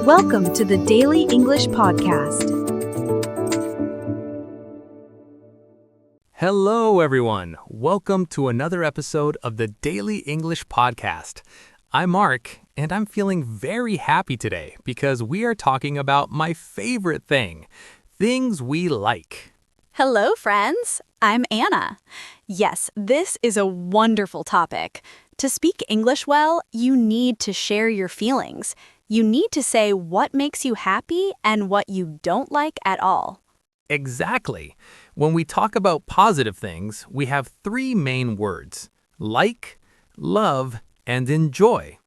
Welcome to the Daily English Podcast. Hello, everyone. Welcome to another episode of the Daily English Podcast. I'm Mark, and I'm feeling very happy today because we are talking about my favorite thing, things we like. Hello, friends. I'm Anna. Yes, this is a wonderful topic. To speak English well, you need to share your feelings. You need to say what makes you happy and what you don't like at all. Exactly. When we talk about positive things, we have three main words: like, love, and enjoy.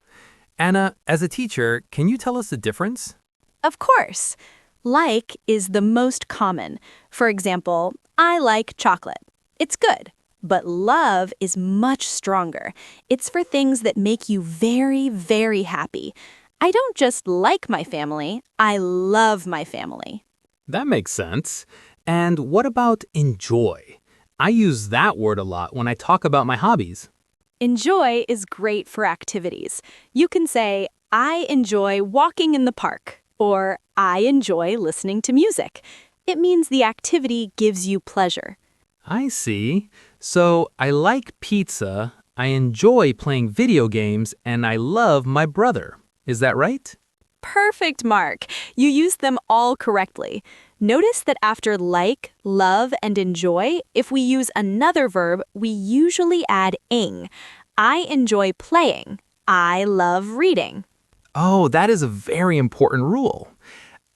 Anna, as a teacher, can you tell us the difference? Of course. Like is the most common. For example, I like chocolate. It's good. But love is much stronger. It's for things that make you very, very happy. I don't just like my family, I love my family. That makes sense. And what about enjoy? I use that word a lot when I talk about my hobbies. Enjoy is great for activities. You can say, I enjoy walking in the park, or I enjoy listening to music. It means the activity gives you pleasure. I see. So I like pizza, I enjoy playing video games, and I love my brother. Is that right? Perfect, Mark. You used them all correctly. Notice that after like, love, and enjoy, if we use another verb, we usually add ing. I enjoy playing. I love reading. Oh, that is a very important rule.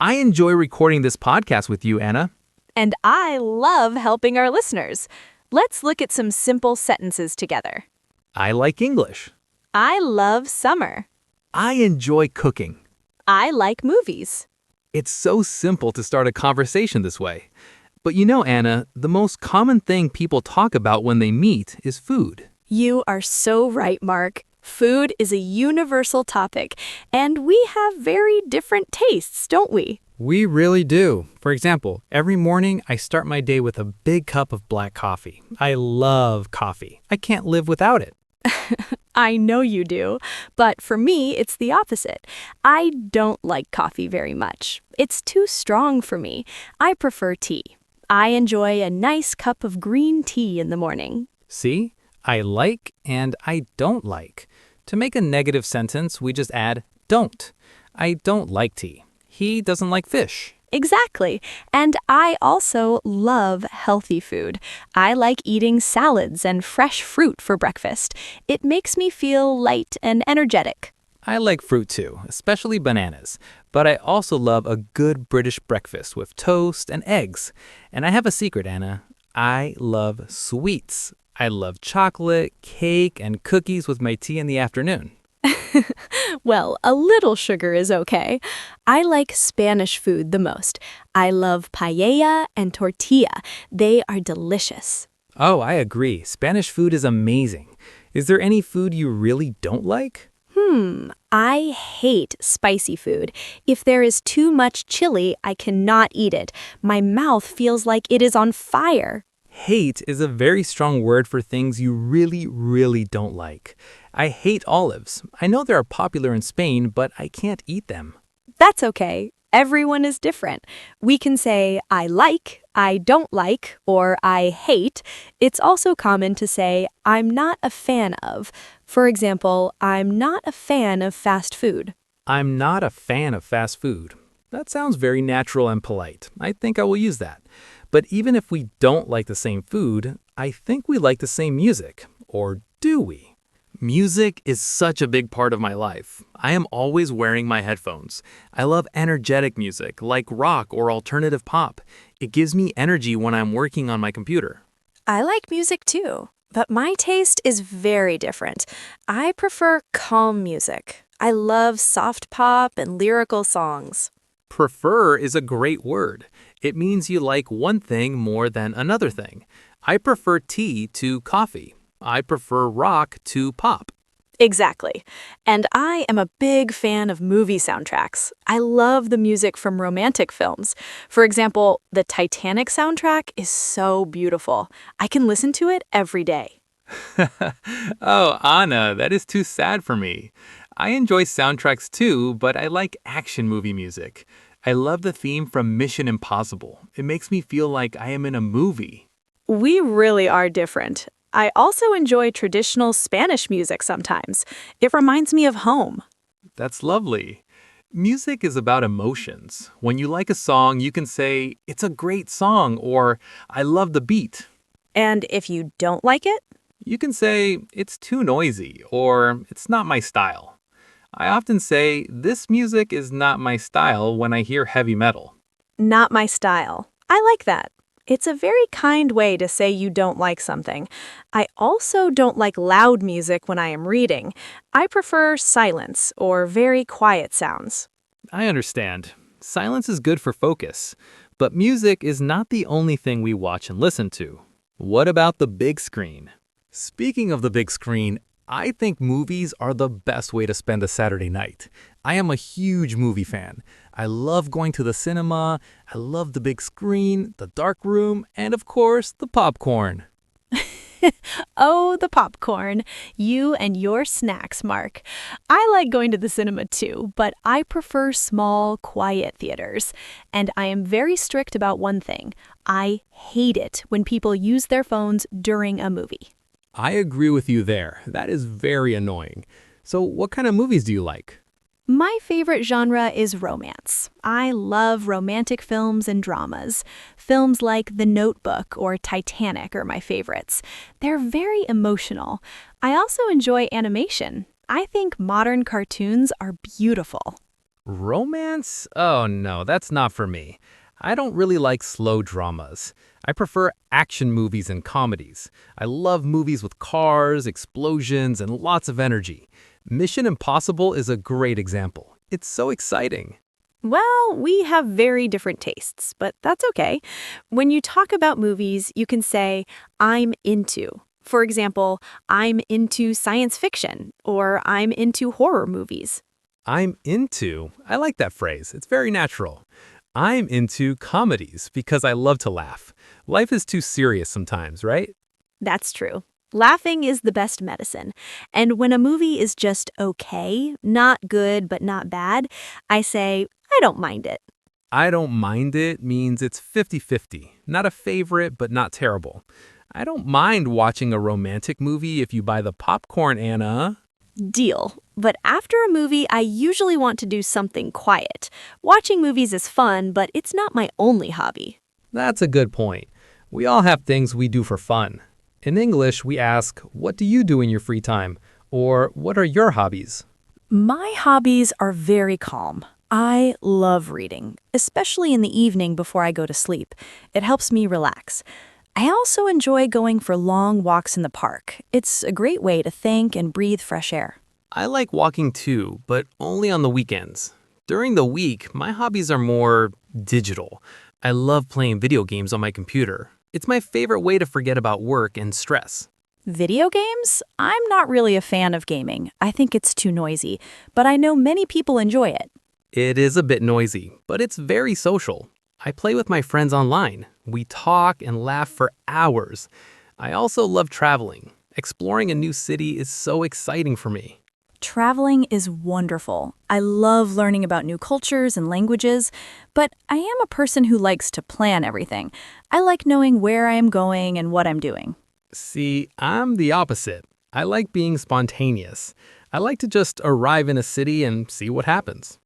I enjoy recording this podcast with you, Anna. And I love helping our listeners. Let's look at some simple sentences together. I like English. I love summer. I enjoy cooking. I like movies. It's so simple to start a conversation this way. But you know, Anna, the most common thing people talk about when they meet is food. You are so right, Mark. Food is a universal topic, and we have very different tastes, don't we? We really do. For example, every morning I start my day with a big cup of black coffee. I love coffee. I can't live without it. I know you do, but for me, it's the opposite. I don't like coffee very much. It's too strong for me. I prefer tea. I enjoy a nice cup of green tea in the morning. See? I like and I don't like. To make a negative sentence, we just add don't. I don't like tea. He doesn't like fish. Exactly. And I also love healthy food. I like eating salads and fresh fruit for breakfast. It makes me feel light and energetic. I like fruit too, especially bananas. But I also love a good British breakfast with toast and eggs. And I have a secret, Anna. I love sweets. I love chocolate, cake, and cookies with my tea in the afternoon. Well, a little sugar is okay. I like Spanish food the most. I love paella and tortilla. They are delicious. Oh, I agree. Spanish food is amazing. Is there any food you really don't like? I hate spicy food. If there is too much chili, I cannot eat it. My mouth feels like it is on fire. Hate is a very strong word for things you really, really don't like. I hate olives. I know they are popular in Spain, but I can't eat them. That's okay. Everyone is different. We can say I like, I don't like, or I hate. It's also common to say I'm not a fan of. For example, I'm not a fan of fast food. I'm not a fan of fast food. That sounds very natural and polite. I think I will use that. But even if we don't like the same food, I think we like the same music. Or do we? Music is such a big part of my life. I am always wearing my headphones. I love energetic music like rock or alternative pop. It gives me energy when I'm working on my computer. I like music too, but my taste is very different. I prefer calm music. I love soft pop and lyrical songs. Prefer is a great word. It means you like one thing more than another thing. I prefer tea to coffee. I prefer rock to pop. Exactly. And I am a big fan of movie soundtracks. I love the music from romantic films. For example, the Titanic soundtrack is so beautiful. I can listen to it every day. Oh, Anna, that is too sad for me. I enjoy soundtracks too, but I like action movie music. I love the theme from Mission Impossible. It makes me feel like I am in a movie. We really are different. I also enjoy traditional Spanish music sometimes. It reminds me of home. That's lovely. Music is about emotions. When you like a song, you can say, "It's a great song," or "I love the beat." And if you don't like it? You can say, "It's too noisy," or "It's not my style." I often say, "This music is not my style" when I hear heavy metal. Not my style. I like that. It's a very kind way to say you don't like something. I also don't like loud music when I am reading. I prefer silence or very quiet sounds. I understand. Silence is good for focus. But music is not the only thing we watch and listen to. What about the big screen? Speaking of the big screen, I think movies are the best way to spend a Saturday night. I am a huge movie fan. I love going to the cinema, I love the big screen, the dark room, and of course, the popcorn. Oh, the popcorn. You and your snacks, Mark. I like going to the cinema too, but I prefer small, quiet theaters. And I am very strict about one thing. I hate it when people use their phones during a movie. I agree with you there. That is very annoying. So, what kind of movies do you like? My favorite genre is romance. I love romantic films and dramas. Films like The Notebook or Titanic are my favorites. They're very emotional. I also enjoy animation. I think modern cartoons are beautiful. Romance? Oh no, that's not for me. I don't really like slow dramas. I prefer action movies and comedies. I love movies with cars, explosions, and lots of energy. Mission Impossible is a great example. It's so exciting. Well, we have very different tastes, but that's okay. When you talk about movies, you can say, I'm into. For example, I'm into science fiction, or I'm into horror movies. I'm into. I like that phrase. It's very natural. I'm into comedies because I love to laugh. Life is too serious sometimes, right? That's true. Laughing is the best medicine. And when a movie is just okay, not good but not bad, I say, I don't mind it. I don't mind it means it's 50-50. Not a favorite, but not terrible. I don't mind watching a romantic movie if you buy the popcorn, Anna. Deal. But after a movie, I usually want to do something quiet. Watching movies is fun, but it's not my only hobby. That's a good point. We all have things we do for fun. In English, we ask, what do you do in your free time? Or what are your hobbies? My hobbies are very calm. I love reading, especially in the evening before I go to sleep. It helps me relax. I also enjoy going for long walks in the park. It's a great way to think and breathe fresh air. I like walking too, but only on the weekends. During the week, my hobbies are more digital. I love playing video games on my computer. It's my favorite way to forget about work and stress. Video games? I'm not really a fan of gaming. I think it's too noisy, but I know many people enjoy it. It is a bit noisy, but it's very social. I play with my friends online. We talk and laugh for hours. I also love traveling. Exploring a new city is so exciting for me. Traveling is wonderful. I love learning about new cultures and languages, but I am a person who likes to plan everything. I like knowing where I am going and what I'm doing. See, I'm the opposite. I like being spontaneous. I like to just arrive in a city and see what happens.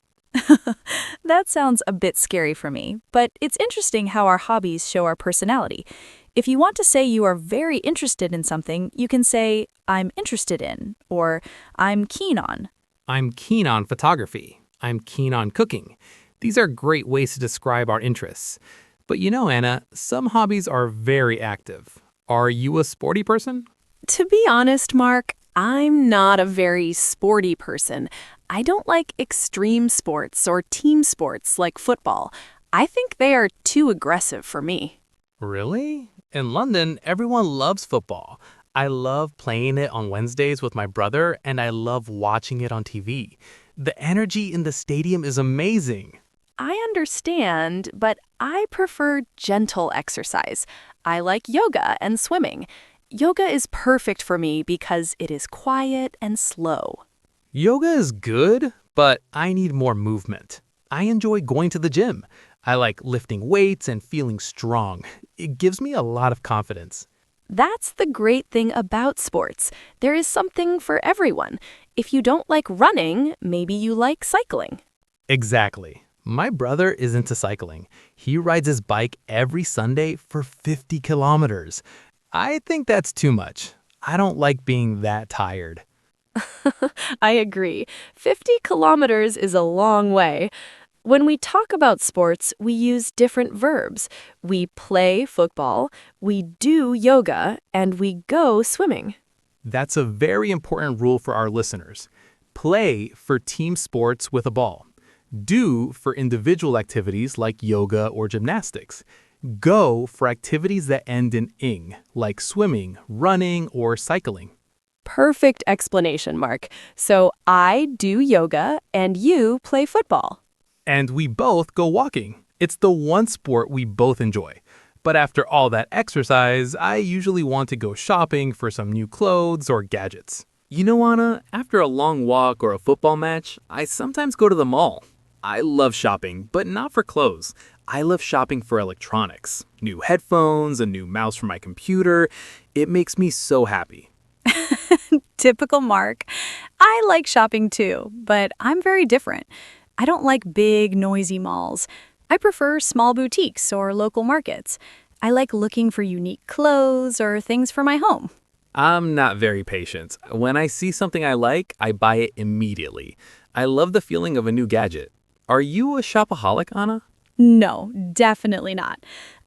That sounds a bit scary for me, but it's interesting how our hobbies show our personality. If you want to say you are very interested in something, you can say, I'm interested in, or I'm keen on. I'm keen on photography. I'm keen on cooking. These are great ways to describe our interests. But you know, Anna, some hobbies are very active. Are you a sporty person? To be honest, Mark, I'm not a very sporty person. I don't like extreme sports or team sports like football. I think they are too aggressive for me. Really? In London, everyone loves football. I love playing it on Wednesdays with my brother, and I love watching it on TV. The energy in the stadium is amazing. I understand, but I prefer gentle exercise. I like yoga and swimming. Yoga is perfect for me because it is quiet and slow. Yoga is good, but I need more movement. I enjoy going to the gym. I like lifting weights and feeling strong. It gives me a lot of confidence. That's the great thing about sports. There is something for everyone. If you don't like running, maybe you like cycling. Exactly. My brother is into cycling. He rides his bike every Sunday for 50 kilometers. I think that's too much. I don't like being that tired. I agree. 50 kilometers is a long way. When we talk about sports, we use different verbs. We play football, we do yoga, and we go swimming. That's a very important rule for our listeners. Play for team sports with a ball. Do for individual activities like yoga or gymnastics. Go for activities that end in ing, like swimming, running, or cycling. Perfect explanation, Mark. So I do yoga and you play football. And we both go walking. It's the one sport we both enjoy. But after all that exercise, I usually want to go shopping for some new clothes or gadgets. You know, Anna, after a long walk or a football match, I sometimes go to the mall. I love shopping, but not for clothes. I love shopping for electronics. New headphones, a new mouse for my computer. It makes me so happy. Typical Mark. I like shopping too, but I'm very different. I don't like big, noisy malls. I prefer small boutiques or local markets. I like looking for unique clothes or things for my home. I'm not very patient. When I see something I like, I buy it immediately. I love the feeling of a new gadget. Are you a shopaholic, Anna? No, definitely not.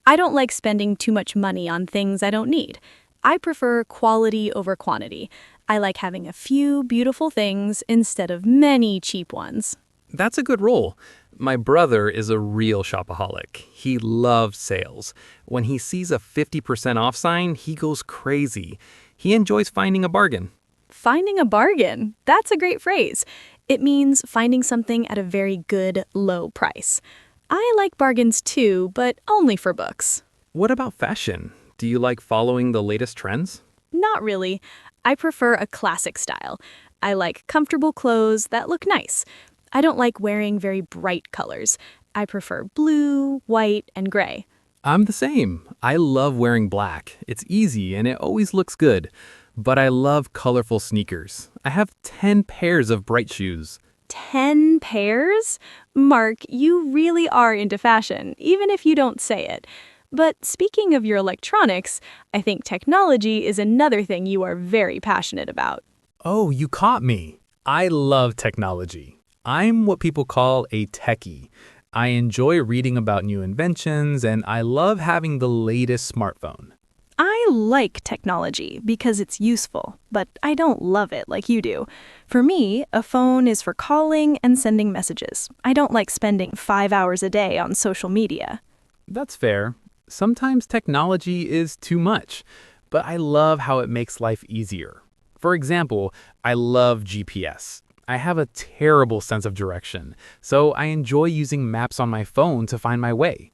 I don't like spending too much money on things I don't need. I prefer quality over quantity. I like having a few beautiful things instead of many cheap ones. That's a good rule. My brother is a real shopaholic. He loves sales. When he sees a 50% off sign, he goes crazy. He enjoys finding a bargain. Finding a bargain. That's a great phrase. It means finding something at a very good, low price. I like bargains too, but only for books. What about fashion? Do you like following the latest trends? Not really. I prefer a classic style. I like comfortable clothes that look nice. I don't like wearing very bright colors. I prefer blue, white, and gray. I'm the same. I love wearing black. It's easy and it always looks good. But I love colorful sneakers. I have 10 pairs of bright shoes. 10 pairs? Mark, you really are into fashion, even if you don't say it. But speaking of your electronics, I think technology is another thing you are very passionate about. Oh, you caught me. I love technology. I'm what people call a techie. I enjoy reading about new inventions, and I love having the latest smartphone. I like technology because it's useful, but I don't love it like you do. For me, a phone is for calling and sending messages. I don't like spending 5 hours a day on social media. That's fair. Sometimes technology is too much, but I love how it makes life easier. For example, I love GPS. I have a terrible sense of direction, so I enjoy using maps on my phone to find my way.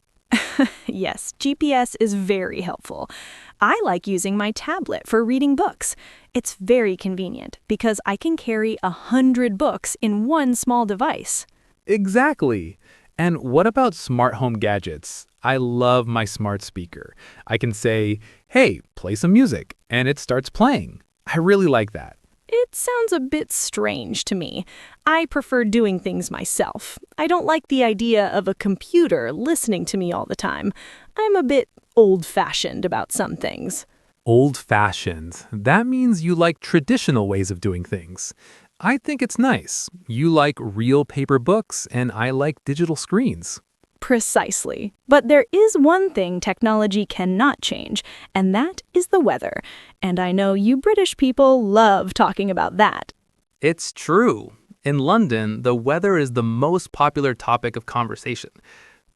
Yes, GPS is very helpful. I like using my tablet for reading books. It's very convenient because I can carry 100 books in one small device. Exactly. And what about smart home gadgets? I love my smart speaker. I can say, hey, play some music, and it starts playing. I really like that. It sounds a bit strange to me. I prefer doing things myself. I don't like the idea of a computer listening to me all the time. I'm a bit old-fashioned about some things. Old-fashioned. That means you like traditional ways of doing things. I think it's nice. You like real paper books, and I like digital screens. Precisely. But there is one thing technology cannot change, and that is the weather. And I know you British people love talking about that. It's true. In London, the weather is the most popular topic of conversation.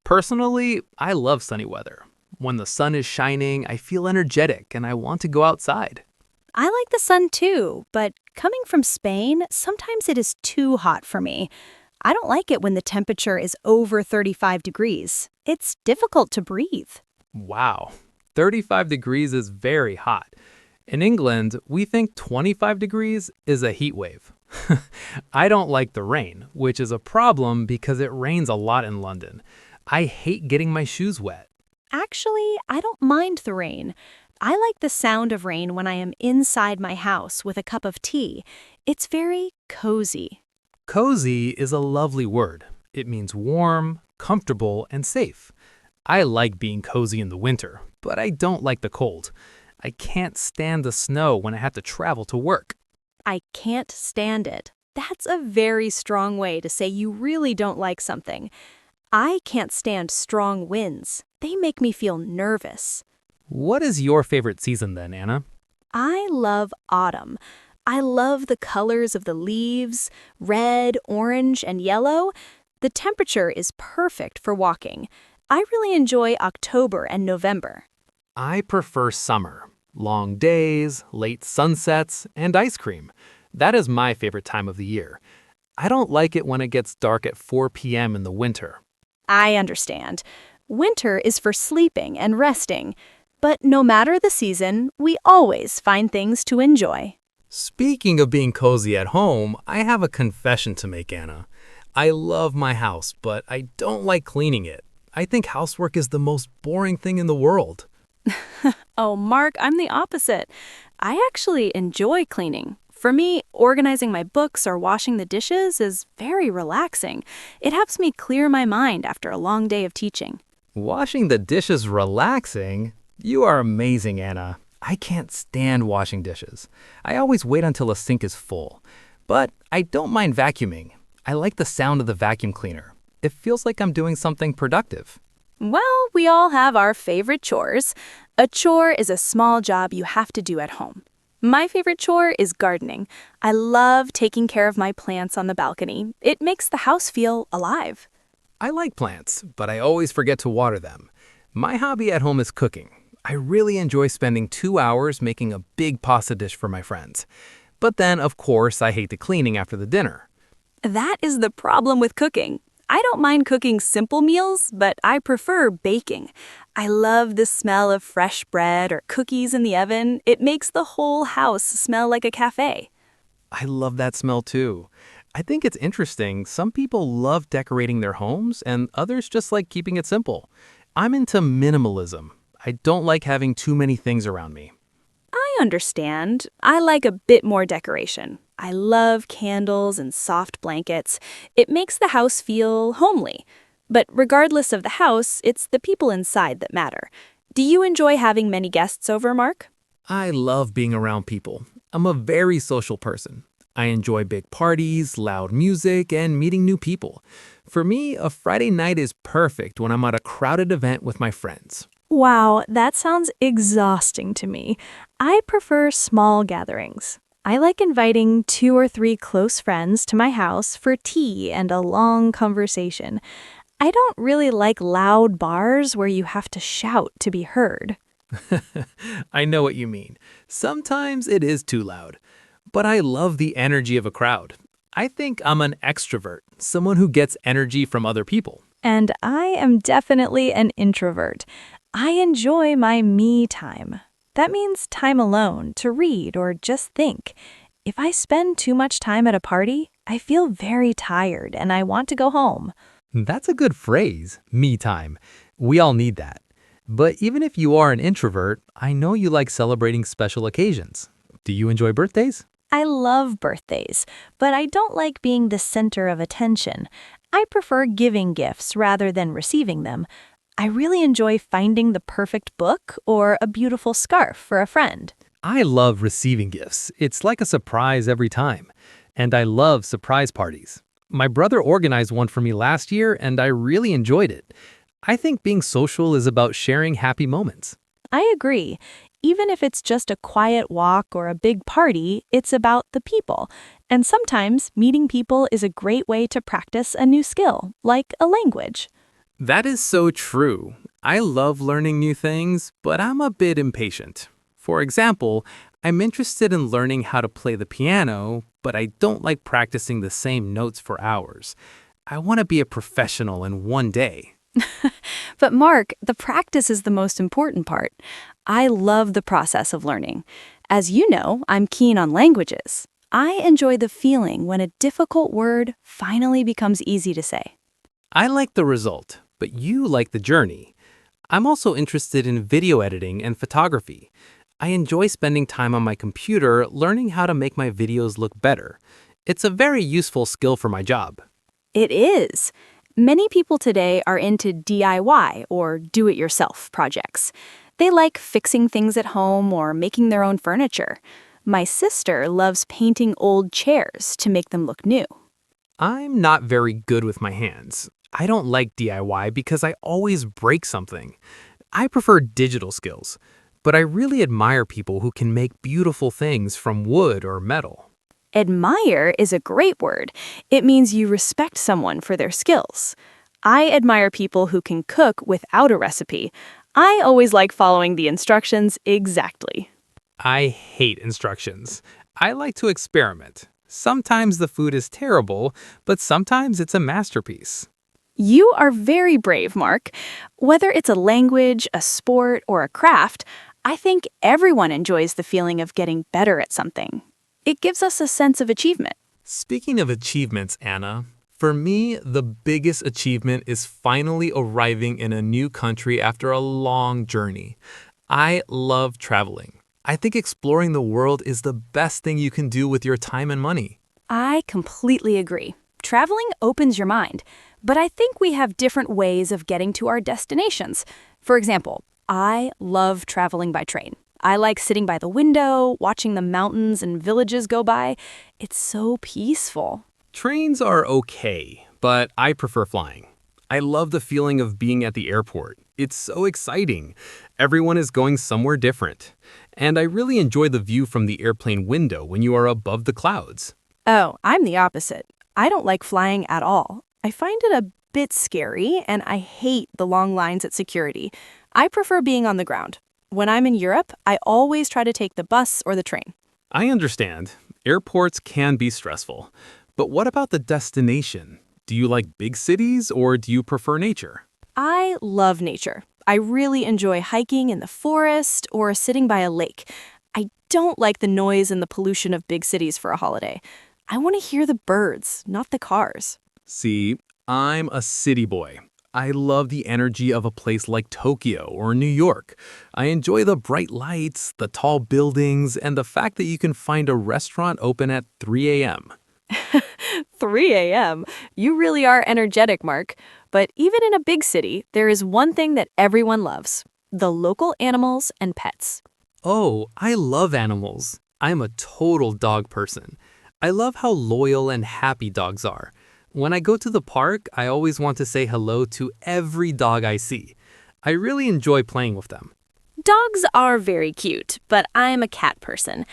Personally, I love sunny weather. When the sun is shining, I feel energetic and I want to go outside. I like the sun too, but coming from Spain, sometimes it is too hot for me. I don't like it when the temperature is over 35 degrees. It's difficult to breathe. Wow, 35 degrees is very hot. In England, we think 25 degrees is a heat wave. I don't like the rain, which is a problem because it rains a lot in London. I hate getting my shoes wet. Actually, I don't mind the rain. I like the sound of rain when I am inside my house with a cup of tea. It's very cozy. Cozy is a lovely word. It means warm, comfortable, and safe. I like being cozy in the winter, but I don't like the cold. I can't stand the snow when I have to travel to work. I can't stand it. That's a very strong way to say you really don't like something. I can't stand strong winds. They make me feel nervous. What is your favorite season then, Anna? I love autumn. I love the colors of the leaves, red, orange, and yellow. The temperature is perfect for walking. I really enjoy October and November. I prefer summer. Long days, late sunsets, and ice cream. That is my favorite time of the year. I don't like it when it gets dark at 4 p.m. in the winter. I understand. Winter is for sleeping and resting. But no matter the season, we always find things to enjoy. Speaking of being cozy at home, I have a confession to make, Anna. I love my house, but I don't like cleaning it. I think housework is the most boring thing in the world. Oh, Mark, I'm the opposite. I actually enjoy cleaning. For me, organizing my books or washing the dishes is very relaxing. It helps me clear my mind after a long day of teaching. Washing the dishes relaxing? You are amazing, Anna. I can't stand washing dishes. I always wait until a sink is full. But I don't mind vacuuming. I like the sound of the vacuum cleaner. It feels like I'm doing something productive. Well, we all have our favorite chores. A chore is a small job you have to do at home. My favorite chore is gardening. I love taking care of my plants on the balcony. It makes the house feel alive. I like plants, but I always forget to water them. My hobby at home is cooking. I really enjoy spending 2 hours making a big pasta dish for my friends. But then, of course, I hate the cleaning after the dinner. That is the problem with cooking. I don't mind cooking simple meals, but I prefer baking. I love the smell of fresh bread or cookies in the oven. It makes the whole house smell like a cafe. I love that smell too. I think it's interesting. Some people love decorating their homes and others just like keeping it simple. I'm into minimalism. I don't like having too many things around me. I understand. I like a bit more decoration. I love candles and soft blankets. It makes the house feel homely. But regardless of the house, it's the people inside that matter. Do you enjoy having many guests over, Mark? I love being around people. I'm a very social person. I enjoy big parties, loud music, and meeting new people. For me, a Friday night is perfect when I'm at a crowded event with my friends. Wow, that sounds exhausting to me. I prefer small gatherings. I like inviting 2 or 3 close friends to my house for tea and a long conversation. I don't really like loud bars where you have to shout to be heard. I know what you mean. Sometimes it is too loud. But I love the energy of a crowd. I think I'm an extrovert, someone who gets energy from other people. And I am definitely an introvert. I enjoy my me time. That means time alone to read or just think. If I spend too much time at a party, I feel very tired and I want to go home. That's a good phrase, me time. We all need that. But even if you are an introvert, I know you like celebrating special occasions. Do you enjoy birthdays? I love birthdays, but I don't like being the center of attention. I prefer giving gifts rather than receiving them. I really enjoy finding the perfect book or a beautiful scarf for a friend. I love receiving gifts. It's like a surprise every time. And I love surprise parties. My brother organized one for me last year, and I really enjoyed it. I think being social is about sharing happy moments. I agree. Even if it's just a quiet walk or a big party, it's about the people. And sometimes meeting people is a great way to practice a new skill, like a language. That is so true. I love learning new things, but I'm a bit impatient. For example, I'm interested in learning how to play the piano, but I don't like practicing the same notes for hours. I want to be a professional in one day. But Mark, the practice is the most important part. I love the process of learning. As you know, I'm keen on languages. I enjoy the feeling when a difficult word finally becomes easy to say. I like the result, but you like the journey. I'm also interested in video editing and photography. I enjoy spending time on my computer learning how to make my videos look better. It's a very useful skill for my job. It is. Many people today are into DIY or do-it-yourself projects. They like fixing things at home or making their own furniture. My sister loves painting old chairs to make them look new. I'm not very good with my hands. I don't like DIY because I always break something. I prefer digital skills, but I really admire people who can make beautiful things from wood or metal. Admire is a great word. It means you respect someone for their skills. I admire people who can cook without a recipe. I always like following the instructions exactly. I hate instructions. I like to experiment. Sometimes the food is terrible, but sometimes it's a masterpiece. You are very brave, Mark. Whether it's a language, a sport, or a craft, I think everyone enjoys the feeling of getting better at something. It gives us a sense of achievement. Speaking of achievements, Anna, for me, the biggest achievement is finally arriving in a new country after a long journey. I love traveling. I think exploring the world is the best thing you can do with your time and money. I completely agree. Traveling opens your mind, but I think we have different ways of getting to our destinations. For example, I love traveling by train. I like sitting by the window, watching the mountains and villages go by. It's so peaceful. Trains are okay, but I prefer flying. I love the feeling of being at the airport. It's so exciting. Everyone is going somewhere different. And I really enjoy the view from the airplane window when you are above the clouds. Oh, I'm the opposite. I don't like flying at all. I find it a bit scary, and I hate the long lines at security. I prefer being on the ground. When I'm in Europe, I always try to take the bus or the train. I understand. Airports can be stressful. But what about the destination? Do you like big cities or do you prefer nature? I love nature. I really enjoy hiking in the forest or sitting by a lake. I don't like the noise and the pollution of big cities for a holiday. I want to hear the birds, not the cars. See, I'm a city boy. I love the energy of a place like Tokyo or New York. I enjoy the bright lights, the tall buildings, and the fact that you can find a restaurant open at 3 a.m. 3 a.m. You really are energetic, Mark. But even in a big city, there is one thing that everyone loves: the local animals and pets. Oh, I love animals. I'm a total dog person. I love how loyal and happy dogs are. When I go to the park, I always want to say hello to every dog I see. I really enjoy playing with them. Dogs are very cute, but I'm a cat person.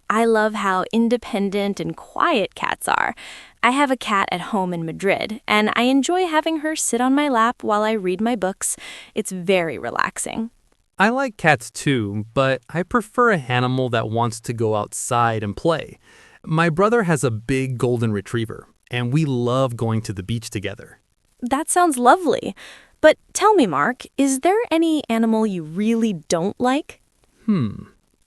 I love how independent and quiet cats are. I have a cat at home in Madrid, and I enjoy having her sit on my lap while I read my books. It's very relaxing. I like cats too, but I prefer an animal that wants to go outside and play. My brother has a big golden retriever, and we love going to the beach together. That sounds lovely. But tell me, Mark, is there any animal you really don't like?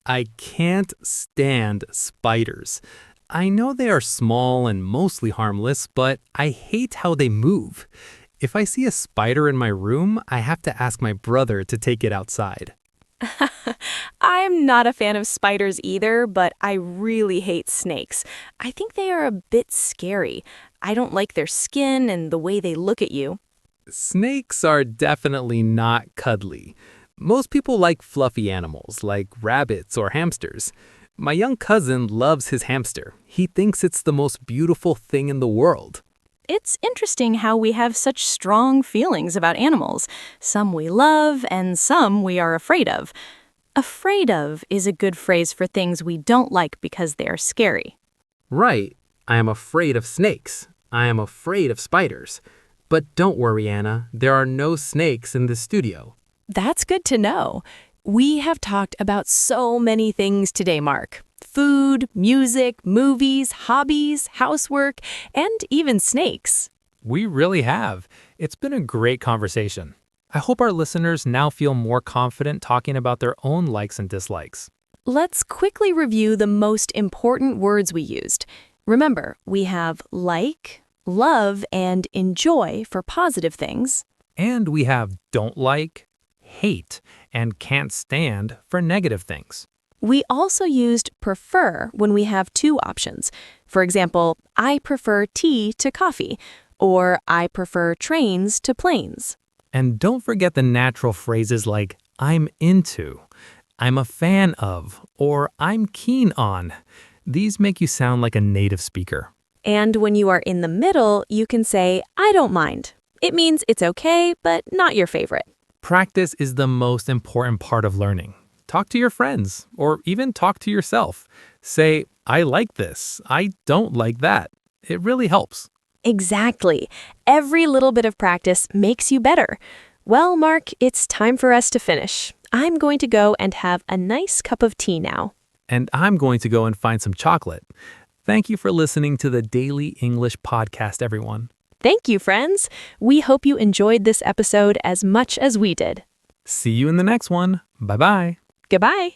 I can't stand spiders. I know they are small and mostly harmless, but I hate how they move. If I see a spider in my room, I have to ask my brother to take it outside. I'm not a fan of spiders either, but I really hate snakes. I think they are a bit scary. I don't like their skin and the way they look at you. Snakes are definitely not cuddly. Most people like fluffy animals like rabbits or hamsters. My young cousin loves his hamster. He thinks it's the most beautiful thing in the world. It's interesting how we have such strong feelings about animals. Some we love and some we are afraid of. Afraid of is a good phrase for things we don't like because they are scary. Right. I am afraid of snakes. I am afraid of spiders. But don't worry, Anna. There are no snakes in the studio. That's good to know. We have talked about so many things today, Mark. Food, music, movies, hobbies, housework, and even snakes. We really have. It's been a great conversation. I hope our listeners now feel more confident talking about their own likes and dislikes. Let's quickly review the most important words we used. Remember, we have like, love, and enjoy for positive things. And we have don't like, hate, and can't stand for negative things. We also used prefer when we have two options. For example, I prefer tea to coffee, or I prefer trains to planes. And don't forget the natural phrases like I'm into, I'm a fan of, or I'm keen on. These make you sound like a native speaker. And when you are in the middle, you can say, I don't mind. It means it's okay, but not your favorite. Practice is the most important part of learning. Talk to your friends, or even talk to yourself. Say, I like this, I don't like that. It really helps. Exactly. Every little bit of practice makes you better. Well, Mark, it's time for us to finish. I'm going to go and have a nice cup of tea now. And I'm going to go and find some chocolate. Thank you for listening to the Daily English Podcast, everyone. Thank you, friends. We hope you enjoyed this episode as much as we did. See you in the next one. Bye-bye. Goodbye.